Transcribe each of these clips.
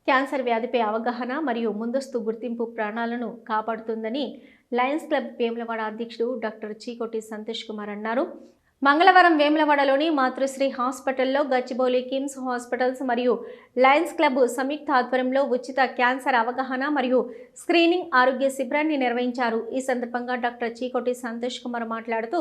Cancer వ్యాధిపై అవగాహన మరియు ముందస్తు గుర్తింపు ప్రాణాలను కాపాడుతుందని లయన్స్ క్లబ్ వేములవాడ అధ్యక్షుడు డాక్టర్ చీకోటి సంతోష్ కుమార్ అన్నారు. మంగళవారం వేములవాడలోని మాతృశ్రీ హాస్పిటల్లో గచ్చిబౌలి కిమ్స్ హాస్పిటల్స్ మరియు లయన్స్ క్లబ్ సంయుక్త ఆధ్వర్యంలో ఉచిత క్యాన్సర్ అవగాహన మరియు స్క్రీనింగ్ ఆరోగ్య శిబిరాన్ని నిర్వహించారు. ఈ సందర్భంగా డాక్టర్ చీకోటి సంతోష్ కుమార్ మాట్లాడుతూ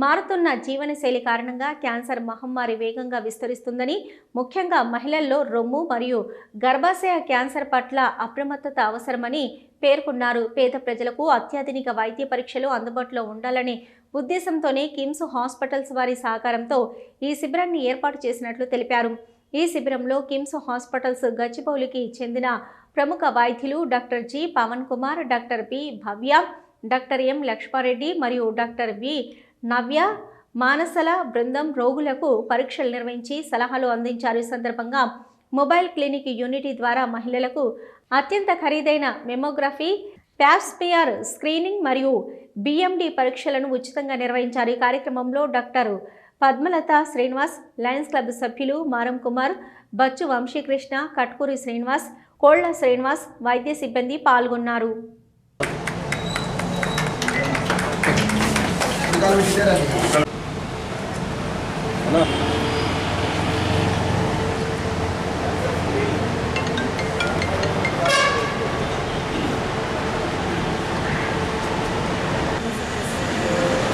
మారుతున్న జీవనశైలి కారణంగా క్యాన్సర్ మహమ్మారి వేగంగా విస్తరిస్తుందని, ముఖ్యంగా మహిళల్లో రొమ్ము మరియు గర్భాశయ క్యాన్సర్ పట్ల అప్రమత్తత అవసరమని పేర్కొన్నారు. పేద ప్రజలకు అత్యాధునిక వైద్య పరీక్షలు అందుబాటులో ఉండాలనే ఉద్దేశంతోనే కిమ్స్ హాస్పిటల్స్ వారి సహకారంతో ఈ శిబిరాన్ని ఏర్పాటు చేసినట్లు తెలిపారు. ఈ శిబిరంలో కిమ్స్ హాస్పిటల్స్ గచ్చిబౌలికి చెందిన ప్రముఖ వైద్యులు doctor G Pavan Kumar, doctor B Bhavya, doctor M Laxma Reddy మరియు డాక్టర్ వి నవ్య మానసల బృందం రోగులకు పరీక్షలు నిర్వహించి సలహాలు అందించారు. ఈ సందర్భంగా మొబైల్ క్లినిక్ యూనిటీ ద్వారా మహిళలకు అత్యంత ఖరీదైన మెమోగ్రఫీ, ప్యాప్స్మియర్ స్క్రీనింగ్ మరియు బిఎండి పరీక్షలను ఉచితంగా నిర్వహించారు. ఈ కార్యక్రమంలో doctor Padmalatha Srinivas, Lions club సభ్యులు మారం కుమార్, బచ్చు వంశీకృష్ణ, కట్కూరి శ్రీనివాస్, కోళ్ల శ్రీనివాస్, వైద్య సిబ్బంది పాల్గొన్నారు.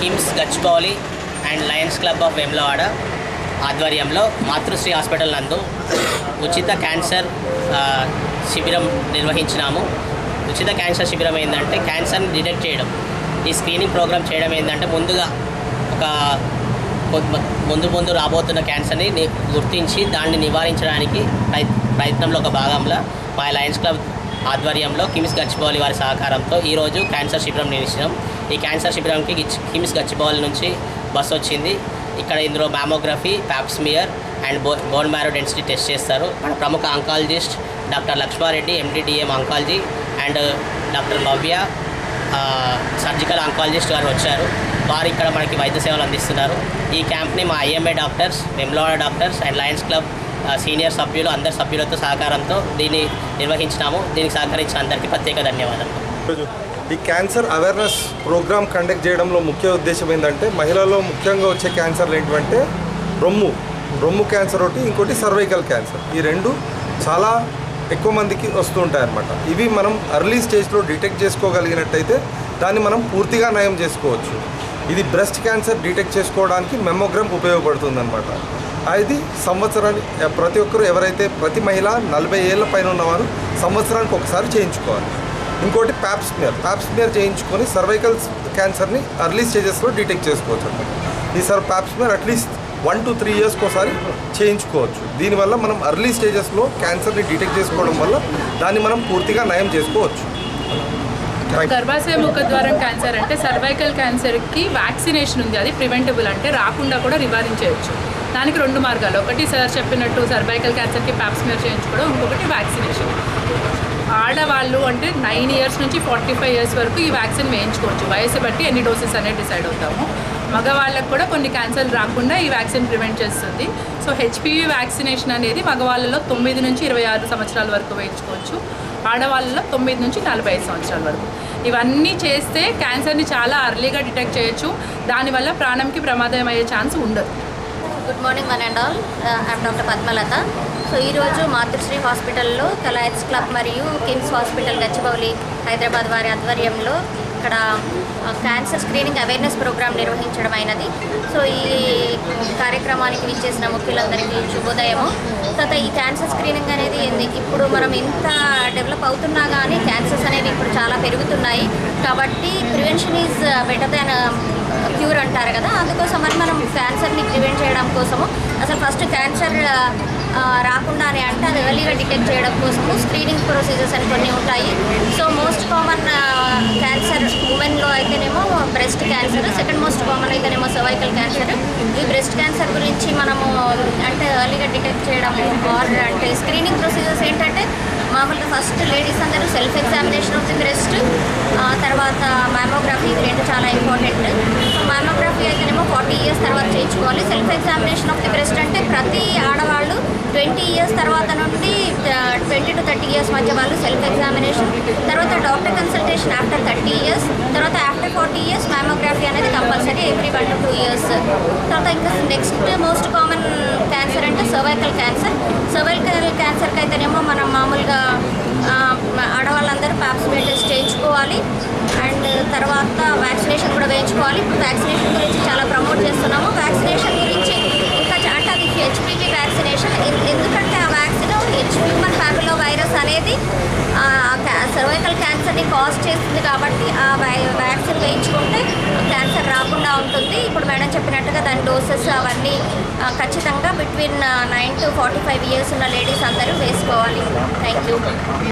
KIMS Gachibowli and Lions club of Vemulawada ఆధ్వర్యంలో మాతృశ్రీ హాస్పిటల్ నందు ఉచిత క్యాన్సర్ శిబిరం నిర్వహించినాము. ఉచిత క్యాన్సర్ శిబిరం ఏంటంటే క్యాన్సర్ని డిటెక్ట్ చేయడం, ఈ స్క్రీనింగ్ ప్రోగ్రామ్ చేయడం ఏంటంటే ముందుగా ముందు రాబోతున్న క్యాన్సర్ని గుర్తించి దాన్ని నివారించడానికి ప్రయత్నంలో ఒక భాగంలో మా లయన్స్ క్లబ్ ఆధ్వర్యంలో కిమ్స్ గచ్చిబౌలి వారి సహకారంతో ఈరోజు క్యాన్సర్ శిబిరం నిర్వహించాం. ఈ క్యాన్సర్ శిబిరంకి కిమ్స్ గచ్చిబౌలి నుంచి బస్సు వచ్చింది. ఇక్కడ ఇందులో mammography, pap smear and bone marrow density test చేస్తారు. మన ప్రముఖ oncologist doctor Lakshma Reddy, MD DM oncology, and doctor Navya surgical oncologist garu వచ్చారు. వారు ఇక్కడ మనకి వైద్య సేవలు అందిస్తున్నారు. ఈ క్యాంప్ని మా IMA doctors, Vemulawada doctors and Lions club senior సభ్యులు, అందరి సభ్యులతో సహకారంతో దీన్ని నిర్వహించినాము. దీనికి సహకరించిన అందరికీ ప్రత్యేక ధన్యవాదాలు. ఈ క్యాన్సర్ అవేర్నెస్ ప్రోగ్రామ్ కండక్ట్ చేయడంలో ముఖ్య ఉద్దేశం ఏంటంటే మహిళల్లో ముఖ్యంగా వచ్చే క్యాన్సర్లు ఏంటంటే రొమ్ము క్యాన్సర్ ఒకటి, ఇంకోటి సర్వైకల్ క్యాన్సర్. ఈ రెండు చాలా ఎక్కువ మందికి వస్తూ ఉంటాయన్నమాట. ఇవి మనం అర్లీ స్టేజ్లో డిటెక్ట్ చేసుకోగలిగినట్టయితే దాన్ని మనం పూర్తిగా నయం చేసుకోవచ్చు. ఇది బ్రెస్ట్ క్యాన్సర్ డిటెక్ట్ చేసుకోవడానికి మెమోగ్రామ్ ఉపయోగపడుతుందన్నమాట. అది సంవత్సరానికి ప్రతి మహిళ 40 ఏళ్ళ పైన ఉన్నవారు సంవత్సరానికి ఒకసారి చేయించుకోవాలి. ఇంకోటి ప్యాప్స్మియర్ చేయించుకొని సర్వైకల్ క్యాన్సర్ని అర్లీ స్టేజెస్లో డిటెక్ట్ చేసుకోవచ్చు అన్నమాట. ఈ ప్యాప్స్మియర్ అట్లీస్ట్ 1 to 3 years ఒకసారి చేయించుకోవచ్చు. దీనివల్ల మనం అర్లీ స్టేజెస్లో క్యాన్సర్ని డిటెక్ట్ చేసుకోవడం వల్ల దాన్ని మనం పూర్తిగా నయం చేసుకోవచ్చు. గర్భాశయ ముఖద్వారం క్యాన్సర్ అంటే సర్వైకల్ క్యాన్సర్కి వ్యాక్సినేషన్ ఉంది. అది ప్రివెంటబుల్, అంటే రాకుండా కూడా నివారించవచ్చు. దానికి 2 మార్గాలు. ఒకటి సార్ చెప్పినట్టు సర్వైకల్ క్యాన్సర్కి ప్యాప్స్మియర్ చేయించుకోవడం, ఇంకొకటి వ్యాక్సినేషన్. ఆడవాళ్ళు అంటే 9 years నుంచి 45 years వరకు ఈ వ్యాక్సిన్ వేయించుకోవచ్చు. వయసు బట్టి ఎన్ని డోసెస్ అనేది డిసైడ్ అవుతాము. మగవాళ్ళకు కూడా కొన్ని క్యాన్సర్లు రాకుండా ఈ వ్యాక్సిన్ ప్రివెంట్ చేస్తుంది. సో హెచ్పివి వ్యాక్సినేషన్ అనేది మగవాళ్ళలో 9 నుంచి 26 సంవత్సరాల వరకు వేయించుకోవచ్చు. ఆడవాళ్ళలో 9 నుంచి 45 సంవత్సరాల వరకు. ఇవన్నీ చేస్తే క్యాన్సర్ని చాలా అర్లీగా డిటెక్ట్ చేయొచ్చు. దానివల్ల ప్రాణంకి ప్రమాదం అయ్యే ఛాన్స్ ఉండదు. Good morning one and all. I'm doctor Padmalatha. So ఈరోజు మాతృశ్రీ హాస్పిటల్లో లయన్స్ క్లబ్ మరియు కిమ్స్ హాస్పిటల్ గచ్చిబౌలి హైదరాబాద్ వారి ఆధ్వర్యంలో ఇక్కడ క్యాన్సర్ స్క్రీనింగ్ అవేర్నెస్ ప్రోగ్రామ్ నిర్వహించడం అయినది. సో ఈ కార్యక్రమానికి విచ్చేసిన ముఖ్యులందరికీ శుభోదయము. తర్వాత ఈ క్యాన్సర్ స్క్రీనింగ్ అనేది ఇప్పుడు మనం ఇంత డెవలప్ అవుతున్నా కానీ క్యాన్సర్స్ అనేవి ఇప్పుడు చాలా పెరుగుతున్నాయి. కాబట్టి prevention is better than cure అంటారు కదా. అందుకోసమని మనం క్యాన్సర్ని ప్రివెంట్ చేయడం కోసము అసలు ఫస్ట్ క్యాన్సర్ రాకుండానే అంటే అది ఎర్లీగా డిటెక్ట్ చేయడం కోసము స్క్రీనింగ్ ప్రొసీజర్స్ అని కొన్ని ఉంటాయి. సో మోస్ట్ కామన్ క్యాన్సర్ ఉమెన్లో అయితేనేమో breast cancer, second most common అయితేనేమో సర్వైకల్ క్యాన్సర్. ఈ బ్రెస్ట్ క్యాన్సర్ గురించి మనము అంటే ఎర్లీగా డిటెక్ట్ చేయడం అంటే స్క్రీనింగ్ ప్రొసీజర్స్ ఏంటంటే మామూలుగా ఫస్ట్ లేడీస్ అందరూ self examination of the breast, తర్వాత మ్యామోగ్రఫీ, ఇవి రెండు చాలా ఇంపార్టెంట్. మ్యామోగ్రఫీ అయితేనేమో 40 years తర్వాత చేయించుకోవాలి. Self examination of the breast అంటే ప్రతి ఆడవాళ్ళు 20 years తర్వాత నుండి 20 to 30 years ఇయర్స్ మధ్య వాళ్ళు సెల్ఫ్ ఎగ్జామినేషన్, తర్వాత డాక్టర్ కన్సల్టేషన్ ఆఫ్టర్ 30 ఇయర్స్, తర్వాత ఆఫ్టర్ 40 ఇయర్స్ మ్యామోగ్రఫీ అనేది కంపల్సరీ ఎవ్రీ 1 to 2 ఇయర్స్. తర్వాత ఇంకా నెక్స్ట్ మోస్ట్ కామన్ క్యాన్సర్ అంటే సర్వైకల్ క్యాన్సర్. సర్వైకల్ క్యాన్సర్కి అయితేనేమో మనం మామూలుగా ఆడవాళ్ళందరూ పాప్స్మియర్ టెస్ట్ చేయించుకోవాలి అండ్ తర్వాత వ్యాక్సినేషన్ కూడా వేయించుకోవాలి. ఇప్పుడు వ్యాక్సినేషన్ గురించి చాలా ప్రమోట్ చేస్తున్నాము. వ్యాక్సినేషన్ గురించి ఇంకా అంటే అది హెచ్పివి వ్యాక్సినేషన్, ఎందుకంటే ఆ వ్యాక్సిన్ హ్యూమన్ ప్యాపిలో వైరస్ అనేది సర్వైకల్ క్యాన్సర్ని కాజ్ చేస్తుంది కాబట్టి ఆ వ్యాక్సిన్ వేయించుకుంటే క్యాన్సర్ రాకుండా ఉంటుంది. ఇప్పుడు మేడం చెప్పినట్టుగా దాని డోసెస్ అవన్నీ ఖచ్చితంగా బిట్వీన్ 9 to 45 ఇయర్స్ ఉన్న లేడీస్ అందరూ వేసుకోవాలి. Thank you.